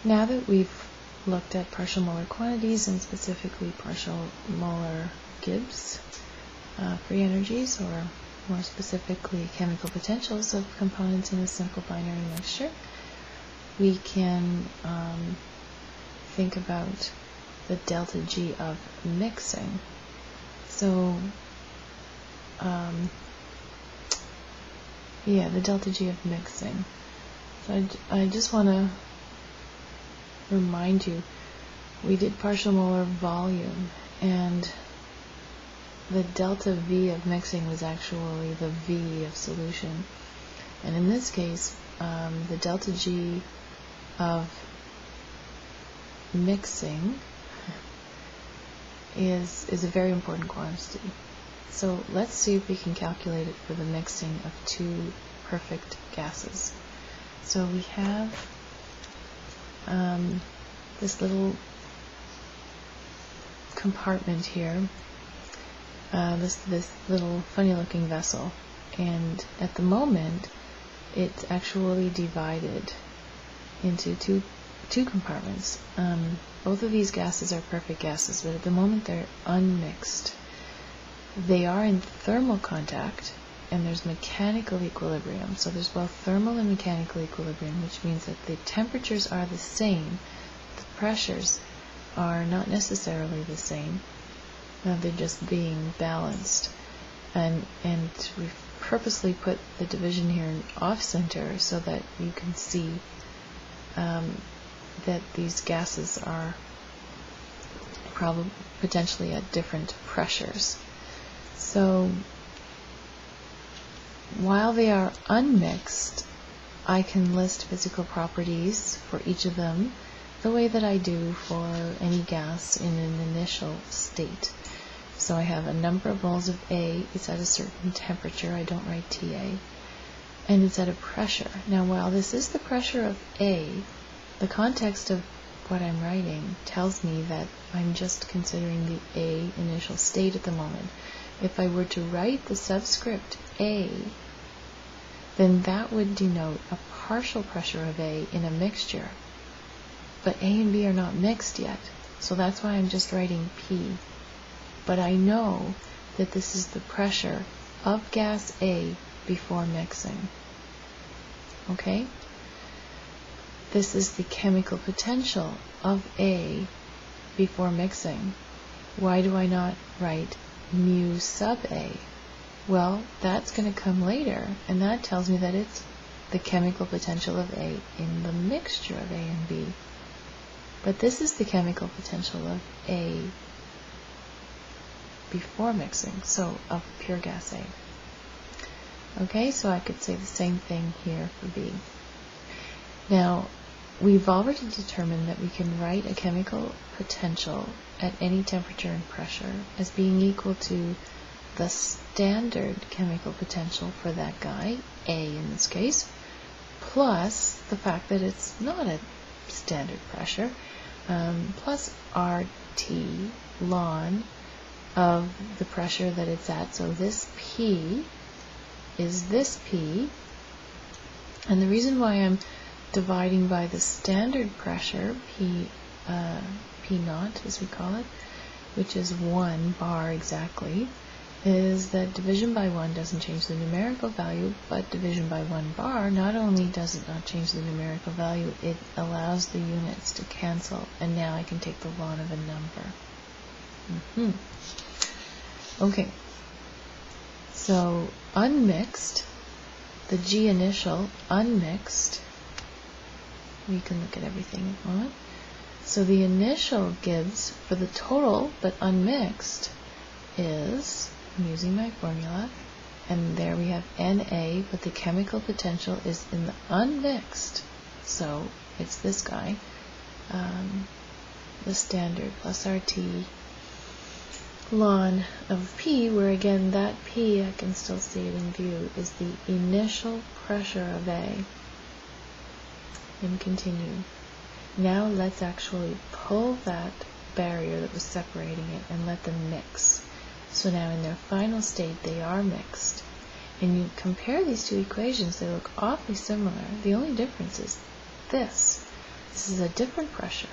Now that we've looked at partial molar quantities and specifically partial molar Gibbs free energies, or more specifically chemical potentials of components in a simple binary mixture, we can think about the delta G of mixing. So, the delta G of mixing. So I just want to remind you, we did partial molar volume, and the delta V of mixing was actually the V of solution. And in this case, the delta G of mixing is a very important quantity. So let's see if we can calculate it for the mixing of two perfect gases. So we have this little compartment here, this little funny looking vessel, and at the moment it's actually divided into two compartments. Both of these gases are perfect gases, but at the moment they're unmixed. They are in thermal contact, and there's mechanical equilibrium. So there's both thermal and mechanical equilibrium, which means that the temperatures are the same. The pressures are not necessarily the same. They're just being balanced. And we've purposely put the division here in off-center so that you can see that these gases are probably potentially at different pressures. So while they are unmixed, I can list physical properties for each of them the way that I do for any gas in an initial state. So I have a number of moles of A, it's at a certain temperature, I don't write TA, and it's at a pressure. Now while this is the pressure of A, the context of what I'm writing tells me that I'm just considering the A initial state at the moment. If I were to write the subscript A, then that would denote a partial pressure of A in a mixture. But A and B are not mixed yet, so that's why I'm just writing P. But I know that this is the pressure of gas A before mixing. Okay? This is the chemical potential of A before mixing. Why do I not write mu sub A? Well, that's going to come later, and that tells me that it's the chemical potential of A in the mixture of A and B. But this is the chemical potential of A before mixing, so of pure gas A. Okay, so I could say the same thing here for B. Now, we've already determined that we can write a chemical potential at any temperature and pressure as being equal to the standard chemical potential for that guy, A in this case, plus the fact that it's not at standard pressure, plus RT ln of the pressure that it's at. So this P is this P, and the reason why I'm dividing by the standard pressure, P naught as we call it, which is 1 bar exactly, is that division by 1 doesn't change the numerical value, but division by 1 bar not only does it not change the numerical value, it allows the units to cancel, and now I can take the ln of a number. Okay, so unmixed, the G initial, unmixed, we can look at everything at once. So the initial Gibbs for the total but unmixed is, I'm using my formula, and there we have Na, but the chemical potential is in the unmixed, so it's this guy, the standard plus RT ln of P, where again that P, I can still see it in view, is the initial pressure of A. And continue. Now let's actually pull that barrier that was separating it and let them mix. So now in their final state they are mixed. And you compare these two equations, they look awfully similar. The only difference is this. This is a different pressure.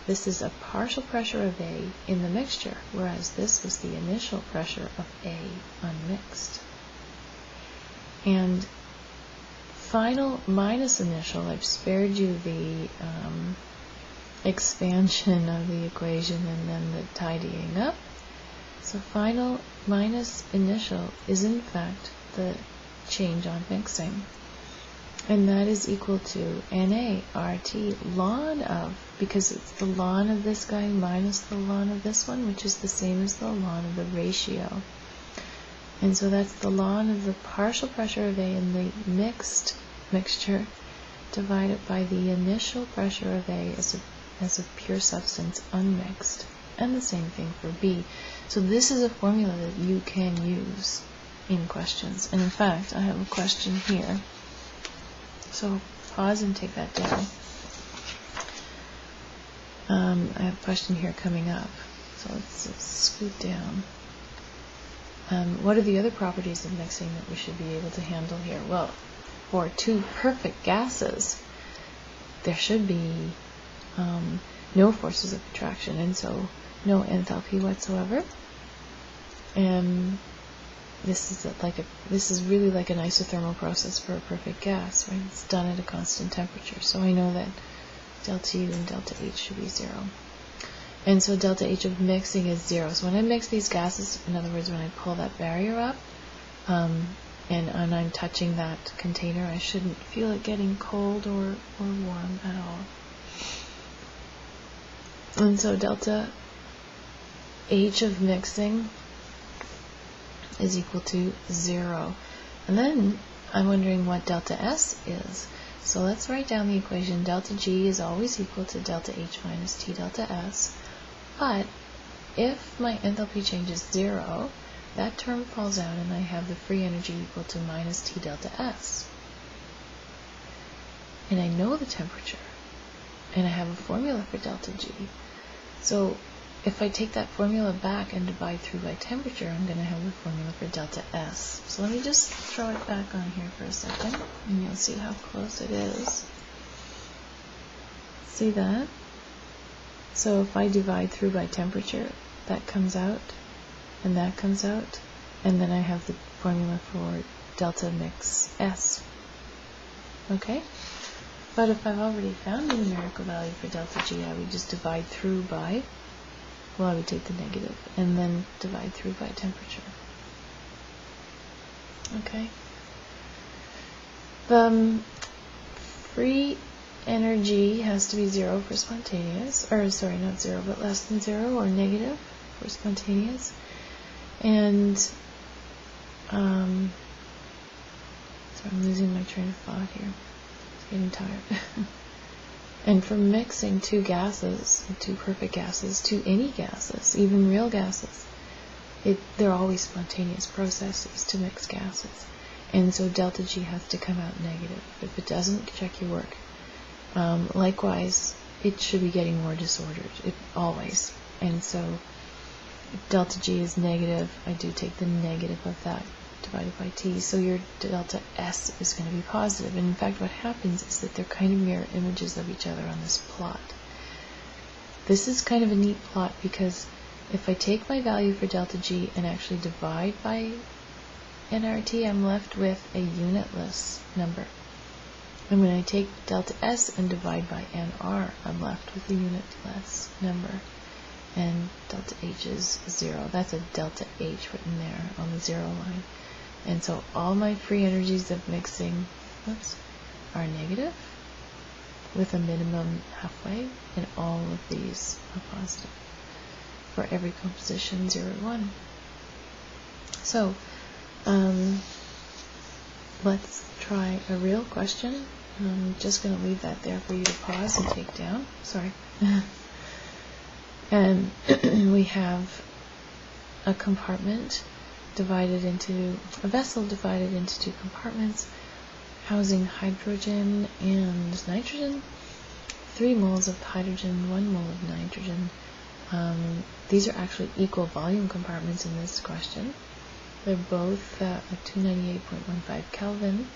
This is a partial pressure of A in the mixture, whereas this was the initial pressure of A unmixed. And final minus initial, I've spared you the expansion of the equation and then the tidying up. So final minus initial is in fact the change on mixing. And that is equal to NA RT ln of, because it's the ln of this guy minus the ln of this one, which is the same as the ln of the ratio. And so that's the ln of the partial pressure of A in the mixed mixture divided by the initial pressure of A as a pure substance unmixed. And the same thing for B. So this is a formula that you can use in questions. And in fact, I have a question here. So pause and take that down. I have a question here coming up. So let's scoot down. What are the other properties of mixing that we should be able to handle here? Well, for two perfect gases, there should be no forces of attraction, and so no enthalpy whatsoever. And this is really like an isothermal process for a perfect gas, right? It's done at a constant temperature. So I know that delta U and delta H should be 0. And so delta H of mixing is 0. So when I mix these gases, in other words, when I pull that barrier up, and I'm touching that container, I shouldn't feel it getting cold or warm at all. And so delta H of mixing is equal to 0. And then I'm wondering what delta S is. So let's write down the equation. Delta G is always equal to delta H minus T delta S. But if my enthalpy change is 0, that term falls out and I have the free energy equal to minus T delta S. And I know the temperature. And I have a formula for delta G. So if I take that formula back and divide through by temperature, I'm going to have the formula for delta S. So let me just throw it back on here for a second, and you'll see how close it is. See that? So if I divide through by temperature, that comes out, and that comes out, and then I have the formula for delta mix S. Okay? But if I've already found the numerical value for delta G, I would just divide through by, well, I would take the negative and then divide through by temperature. Okay. The free energy has to be 0 for spontaneous, or sorry, not 0, but less than 0 or negative for spontaneous. And so I'm losing my train of thought here. It's getting tired. And for mixing two gases, two perfect gases, to any gases, even real gases, they're always spontaneous processes to mix gases. And so delta G has to come out negative. If it doesn't, check your work. Likewise, it should be getting more disordered, always. And so if delta G is negative, I do take the negative of that divided by T, so your delta S is going to be positive. And in fact, what happens is that they're kind of mirror images of each other on this plot. This is kind of a neat plot because if I take my value for delta G and actually divide by nRT, I'm left with a unitless number. And when I take delta S and divide by nR, I'm left with a unitless number. And delta H is 0. That's a delta H written there on the 0 line. And so all my free energies of mixing are negative with a minimum halfway, and all of these are positive for every composition 0 to 1. So let's try a real question. I'm just going to leave that there for you to pause and take down. Sorry. And we have a compartment divided into, a vessel divided into two compartments, housing hydrogen and nitrogen, 3 moles of hydrogen, 1 mole of nitrogen. These are actually equal volume compartments in this question. They're both at 298.15 Kelvin,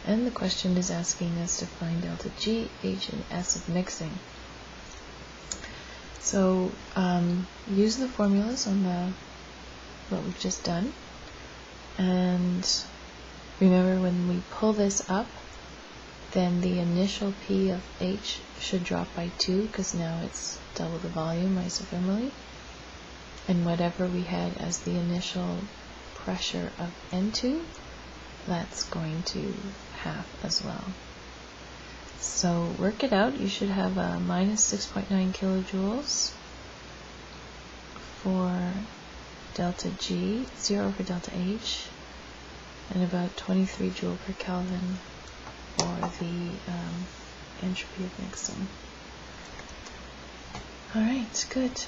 And the question is asking us to find delta G, H, and S of mixing. So use the formulas on what we've just done. And remember, when we pull this up, then the initial P of H should drop by 2, because now it's double the volume isothermally. And whatever we had as the initial pressure of N2, that's going to half as well. So work it out. You should have a minus 6.9 kilojoules for delta G, 0 for delta H, and about 23 joule per Kelvin for the entropy of mixing. Alright, good.